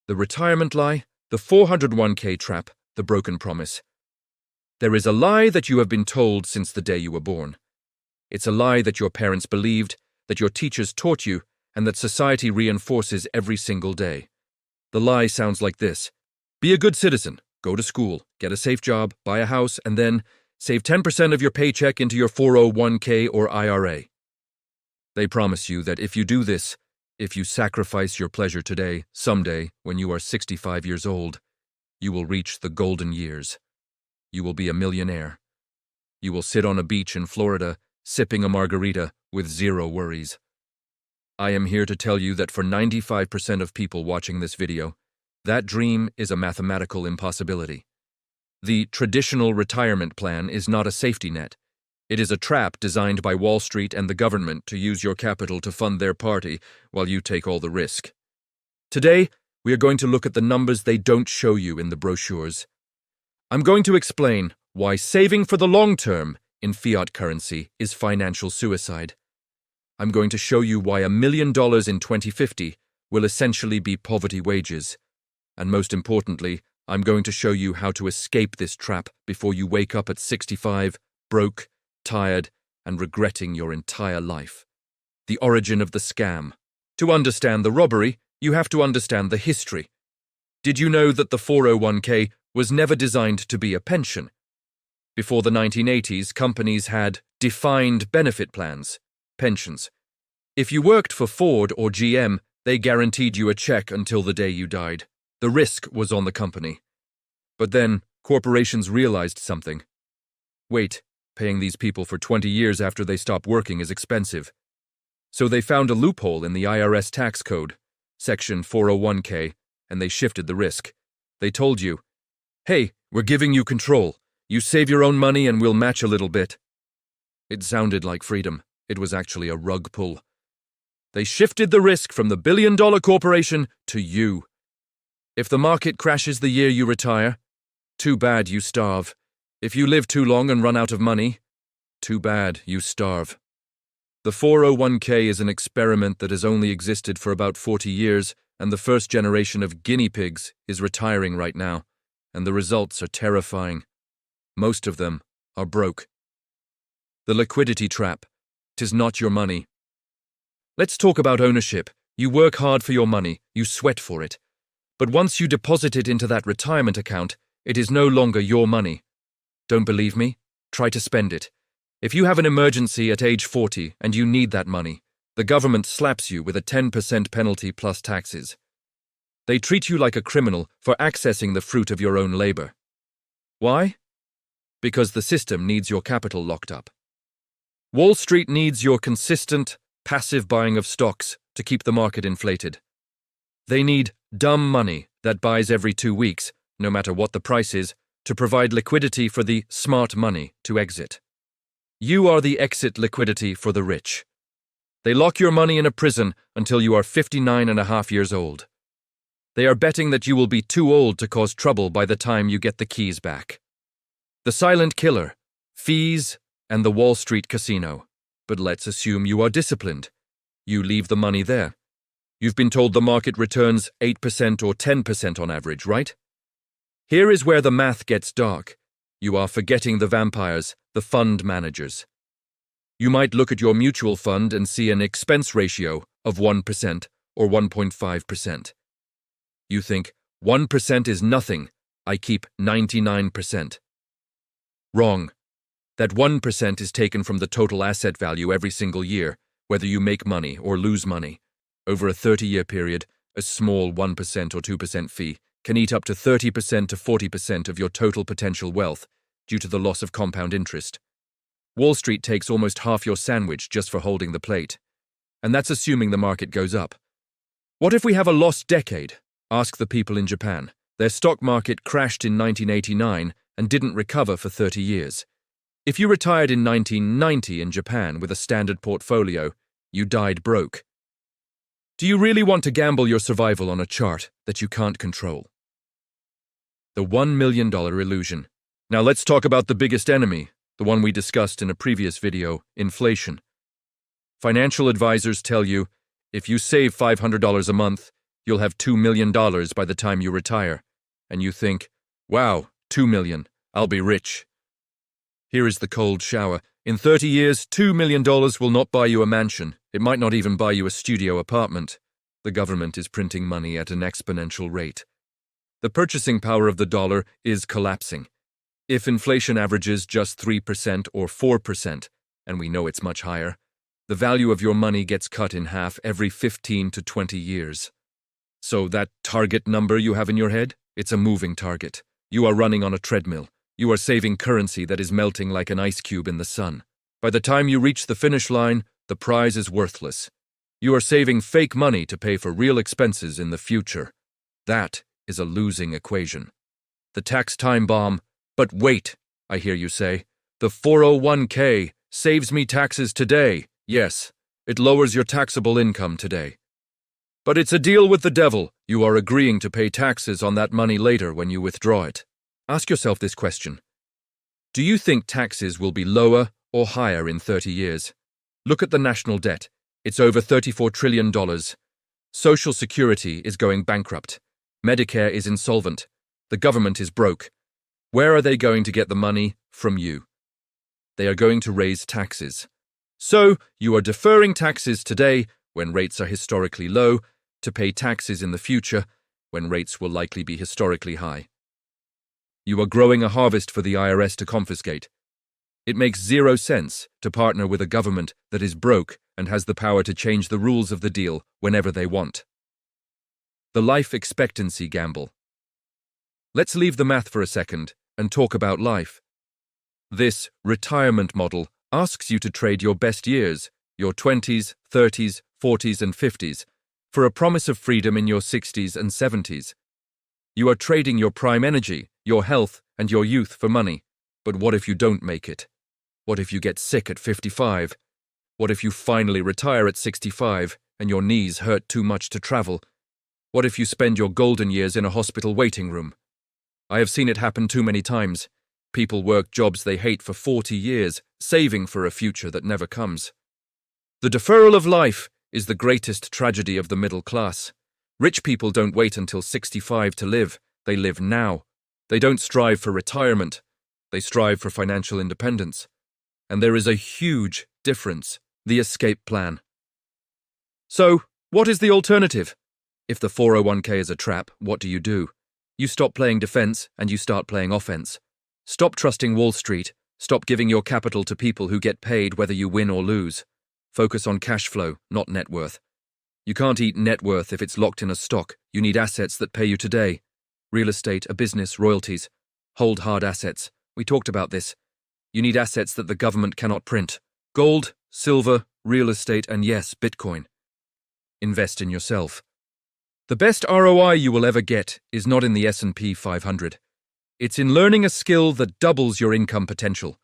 The retirement lie, the 401k trap, the broken promise. There is a lie that you have been told since the day you were born. It's a lie that your parents believed, that your teachers taught you, and that society reinforces every single day. The lie sounds like this: be a good citizen, go to school, get a safe job, buy a house, and then save 10% of your paycheck into your 401k or IRA. They promise you that if you do this, if you sacrifice your pleasure today, someday, when you are 65 years old, you will reach the golden years. You will be a millionaire. You will sit on a beach in Florida, sipping a margarita with zero worries. I am here to tell you that for 95% of people watching this video, that dream is a mathematical impossibility. The traditional retirement plan is not a safety net. It is a trap designed by Wall Street and the government to use your capital to fund their party while you take all the risk. Today, we are going to look at the numbers they don't show you in the brochures. I'm going to explain why saving for the long term in fiat currency is financial suicide. I'm going to show you why $1 million in 2050 will essentially be poverty wages. And most importantly, I'm going to show you how to escape this trap before you wake up at 65, broke, tired, and regretting your entire life. The origin of the scam. To understand the robbery, you have to understand the history. Did you know that the 401k was never designed to be a pension? Before the 1980s, companies had defined benefit plans, pensions. If you worked for Ford or GM, they guaranteed you a check until the day you died. The risk was on the company. But then, corporations realized something. Wait, paying these people for 20 years after they stop working is expensive. So they found a loophole in the IRS tax code, Section 401k, and they shifted the risk. They told you, hey, we're giving you control. You save your own money and we'll match a little bit. It sounded like freedom. It was actually a rug pull. They shifted the risk from the billion-dollar corporation to you. If the market crashes the year you retire, too bad you starve. If you live too long and run out of money, too bad you starve. The 401k is an experiment that has only existed for about 40 years, and the first generation of guinea pigs is retiring right now, and the results are terrifying. Most of them are broke. The liquidity trap. 'Tis not your money. Let's talk about ownership. You work hard for your money, you sweat for it. But once you deposit it into that retirement account, it is no longer your money. Don't believe me? Try to spend it. If you have an emergency at age 40 and you need that money, the government slaps you with a 10% penalty plus taxes. They treat you like a criminal for accessing the fruit of your own labor. Why? Because the system needs your capital locked up. Wall Street needs your consistent, passive buying of stocks to keep the market inflated. They need dumb money that buys every 2 weeks, no matter what the price is, to provide liquidity for the smart money to exit. You are the exit liquidity for the rich. They lock your money in a prison until you are 59.5 years old. They are betting that you will be too old to cause trouble by the time you get the keys back. The silent killer, fees, and the Wall Street casino. But let's assume you are disciplined. You leave the money there. You've been told the market returns 8% or 10% on average, right? Here is where the math gets dark. You are forgetting the vampires, the fund managers. You might look at your mutual fund and see an expense ratio of 1% or 1.5%. You think, 1% is nothing, I keep 99%. Wrong. That 1% is taken from the total asset value every single year, whether you make money or lose money. Over a 30-year period, a small 1% or 2% fee can eat up to 30% to 40% of your total potential wealth due to the loss of compound interest. Wall Street takes almost half your sandwich just for holding the plate. And that's assuming the market goes up. What if we have a lost decade? Ask the people in Japan. Their stock market crashed in 1989 and didn't recover for 30 years. If you retired in 1990 in Japan with a standard portfolio, you died broke. Do you really want to gamble your survival on a chart that you can't control? The $1 million illusion. Now let's talk about the biggest enemy, the one we discussed in a previous video, inflation. Financial advisors tell you, if you save $500 a month, you'll have $2 million by the time you retire. And you think, wow, 2 million, I'll be rich. Here is the cold shower. In 30 years, $2 million will not buy you a mansion. It might not even buy you a studio apartment. The government is printing money at an exponential rate. The purchasing power of the dollar is collapsing. If inflation averages just 3% or 4%, and we know it's much higher, the value of your money gets cut in half every 15 to 20 years. So that target number you have in your head, it's a moving target. You are running on a treadmill. You are saving currency that is melting like an ice cube in the sun. By the time you reach the finish line, the prize is worthless. You are saving fake money to pay for real expenses in the future. That is a losing equation. The tax time bomb. But wait, I hear you say. The 401k saves me taxes today. Yes, it lowers your taxable income today. But it's a deal with the devil. You are agreeing to pay taxes on that money later when you withdraw it. Ask yourself this question. Do you think taxes will be lower or higher in 30 years? Look at the national debt. It's over $34 trillion. Social Security is going bankrupt. Medicare is insolvent. The government is broke. Where are they going to get the money? From you. They are going to raise taxes. So, you are deferring taxes today, when rates are historically low, to pay taxes in the future, when rates will likely be historically high. You are growing a harvest for the IRS to confiscate. It makes zero sense to partner with a government that is broke and has the power to change the rules of the deal whenever they want. The life expectancy gamble. Let's leave the math for a second and talk about life. This retirement model asks you to trade your best years, your 20s, 30s, 40s, and 50s, for a promise of freedom in your 60s and 70s. You are trading your prime energy, your health, and your youth for money. But what if you don't make it? What if you get sick at 55? What if you finally retire at 65 and your knees hurt too much to travel? What if you spend your golden years in a hospital waiting room? I have seen it happen too many times. People work jobs they hate for 40 years, saving for a future that never comes. The deferral of life is the greatest tragedy of the middle class. Rich people don't wait until 65 to live. They live now. They don't strive for retirement. They strive for financial independence. And there is a huge difference: the escape plan. So, what is the alternative? If the 401k is a trap, what do? You stop playing defense and you start playing offense. Stop trusting Wall Street. Stop giving your capital to people who get paid whether you win or lose. Focus on cash flow, not net worth. You can't eat net worth if it's locked in a stock. You need assets that pay you today. Real estate, a business, royalties. Hold hard assets. We talked about this. You need assets that the government cannot print. Gold, silver, real estate, and yes, Bitcoin. Invest in yourself. The best ROI you will ever get is not in the S&P 500. It's in learning a skill that doubles your income potential.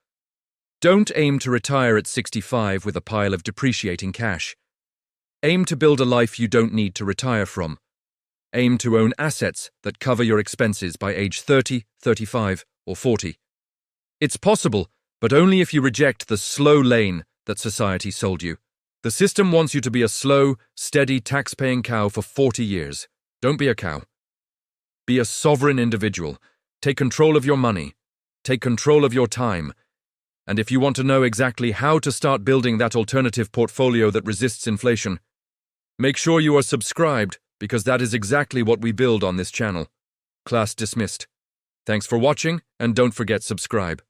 Don't aim to retire at 65 with a pile of depreciating cash. Aim to build a life you don't need to retire from. Aim to own assets that cover your expenses by age 30, 35, or 40. It's possible, but only if you reject the slow lane that society sold you. The system wants you to be a slow, steady, tax-paying cow for 40 years. Don't be a cow. Be a sovereign individual. Take control of your money. Take control of your time. And if you want to know exactly how to start building that alternative portfolio that resists inflation, make sure you are subscribed, because that is exactly what we build on this channel. Class dismissed. Thanks for watching, and don't forget subscribe.